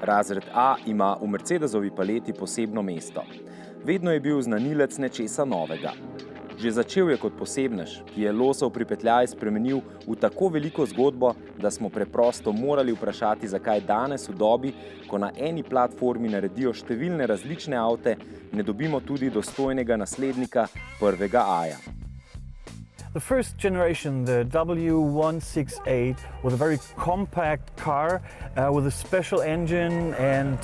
Razred A ima v Mercedesovi paleti posebno mesto. Vedno je bil znanilec nečesa novega. Že začel je kot posebnež, ki je losov pripetljaj spremenil v tako veliko zgodbo, da smo preprosto morali vprašati, zakaj danes v dobi, ko na eni platformi naredijo številne različne avte, ne dobimo tudi dostojnega naslednika prvega A-ja. The first generation, the W168, was a very compact car with a special engine, and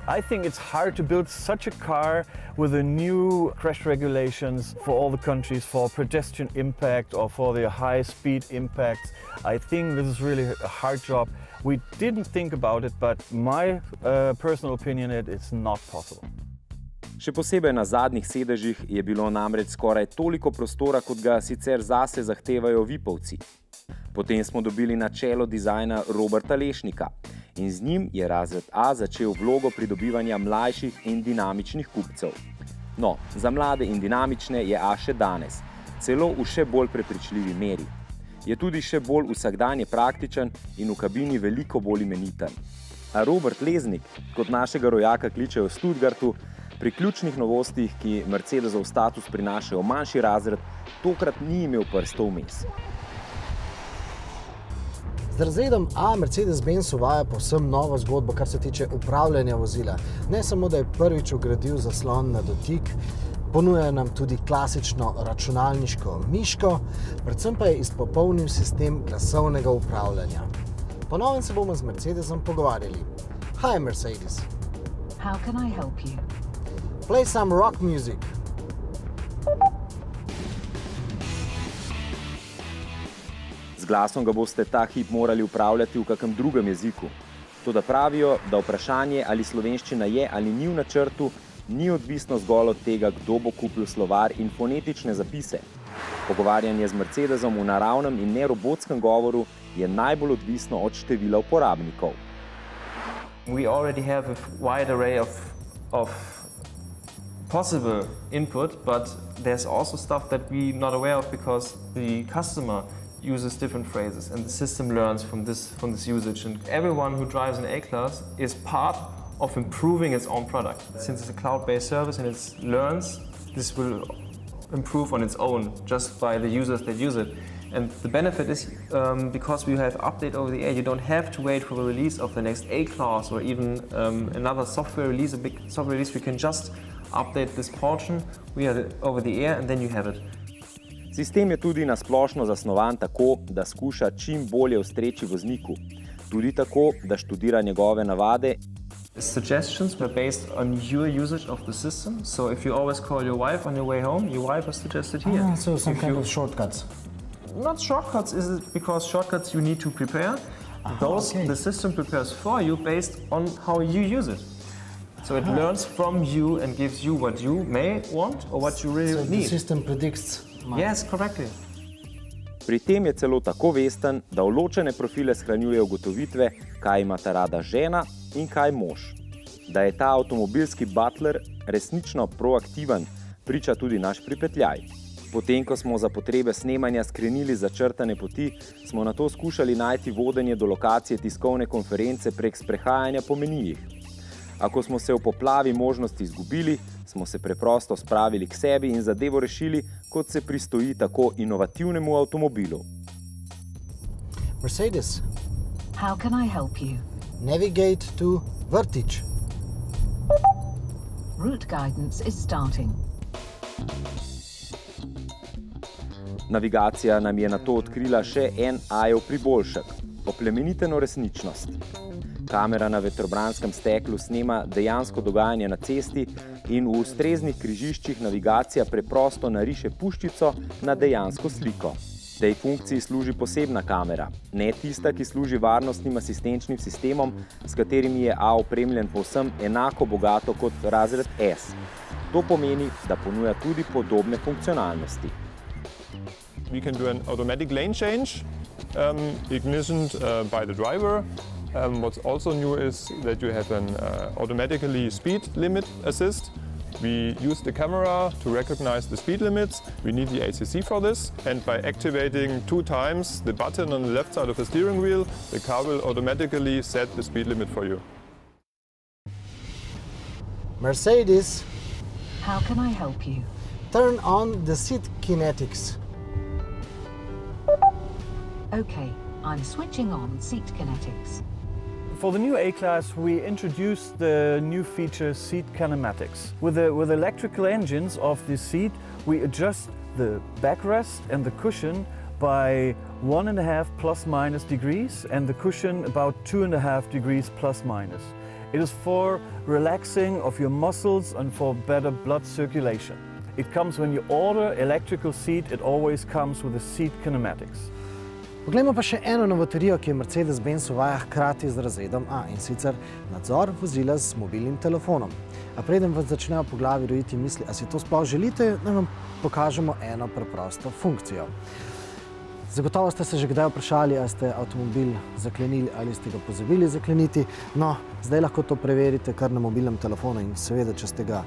I think it's hard to build such a car with the new crash regulations for all the countries for pedestrian impact or for the high speed impacts. I think this is really a hard job. We didn't think about it, but my personal opinion is it's not possible. Še posebej na zadnjih sedežih je bilo namreč skoraj toliko prostora, kot ga sicer zase zahtevajo vipovci. Potem smo dobili na čelo dizajna Roberta Lešnika in z njim je razred A začel vlogo pridobivanja mlajših in dinamičnih kupcev. No, za mlade in dinamične je A še danes, celo v še bolj prepričljivi meri. Je tudi še bolj vsakdanje praktičen in v kabini veliko bolj imeniten. A Robert Leznik, kot našega rojaka kličejo v Stuttgartu, pri ključnih novostih, ki Mercedesov status prinašajo manjši razred, tokrat ni imel prstov vmes. Z razredom A Mercedes-Benz uvaja povsem novo zgodbo, kar se tiče upravljanja vozila. Ne samo, da je prvič vgradil zaslon na dotik, ponuja nam tudi klasično računalniško miško, predvsem pa je izpopolnil sistem glasovnega upravljanja. Po novem se bomo z Mercedesom pogovarjali. Hi Mercedes. How can I help you? Play some rock music. Z glasom ga boste ta hip morali upravljati v kakem drugem jeziku. Toda pravijo, da vprašanje, ali slovenščina je ali ni v načrtu, ni odvisno zgolj od tega, kdo bo kupil slovar in fonetične zapise. Pogovarjanje z Mercedesom v naravnem in nerobotskem govoru je najbolj odvisno od števila uporabnikov. We already have a wide array of possible input, but there's also stuff that we're not aware of because the customer uses different phrases and the system learns from this usage, and everyone who drives an A-Class is part of improving its own product. Since it's a cloud-based service and it learns, this will improve on its own just by the users that use it. And the benefit is because we have update over the air, you don't have to wait for the release of the next A-Class or even another software release, a big software release. We can just update this portion, we have it over the air and then you have it. Sistem je tudi na splošno zasnovan tako, da skuša čim bolje ustreči vozniku. Tudi tako, da študira njegove navade. Suggestions were based on your usage of the system. So if you always call your wife on your way home, your wife is suggested here. So some kind of shortcuts. Not shortcuts, is it because shortcuts you need to prepare. The system prepares for you based on how you use it. So it learns from you and gives you what you may want or what you really need. So the system predicts. Yes, correctly. Pri tem je celo tako vesten, da v ločene profile shranjuje ugotovitve, kaj imata rada žena in kaj mož. Da je ta avtomobilski butler resnično proaktiven, priča tudi naš pripetljaj. Potem, ko smo za potrebe snemanja skrenili začrtane poti, smo nato skušali najti vodenje do lokacije tiskovne konference prek sprehajanja po menijih. Ako smo se v poplavi možnosti izgubili, smo se preprosto spravili k sebi in zadevo rešili, kot se pristoji tako inovativnemu avtomobilu. Mercedes. How can I help you? Navigate to Vrtić. Route guidance is starting. Navigacija nam je nato odkrila še en A-jev priboljšek – oplemeniteno resničnost. Kamera na vetrobranskem steklu snema dejansko dogajanje na cesti in v ustreznih križiščih navigacija preprosto nariše puščico na dejansko sliko. Tej funkciji služi posebna kamera, ne tista, ki služi varnostnim asistenčnim sistemom, s katerimi je A opremljen povsem enako bogato kot razred S. To pomeni, da ponuja tudi podobne funkcionalnosti. We can do an automatic lane change, ignition by the driver. What's also new is that you have an automatically speed limit assist. We use the camera to recognize the speed limits. We need the ACC for this. And by activating 2 times the button on the left side of the steering wheel, the car will automatically set the speed limit for you. Mercedes, How can I help you? turn on the seat kinetics. Okay, I'm switching on seat kinetics. For the new A-Class, we introduced the new feature Seat Kinematics. With electrical engines of the seat, we adjust the backrest and the cushion by 1.5 plus minus degrees and the cushion about 2.5 degrees plus minus. It is for relaxing of your muscles and for better blood circulation. It comes when you order electrical seat, it always comes with the Seat Kinematics. Poglejmo pa še eno novoterijo, ki je Mercedes-Benz uvaja hkrati z razredom A, in sicer nadzor vozila z mobilnim telefonom. A preden vas začnejo po glavi rojiti misli, a si to sploh želite, naj vam pokažemo eno preprosto funkcijo. Zagotovo ste se že kdaj vprašali, ali ste avtomobil zaklenili ali ste ga pozabili zakleniti. No, zdaj lahko to preverite kar na mobilnem telefonu in seveda, če ste ga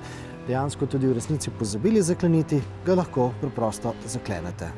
dejansko tudi v resnici pozabili zakleniti, ga lahko preprosto zaklenete.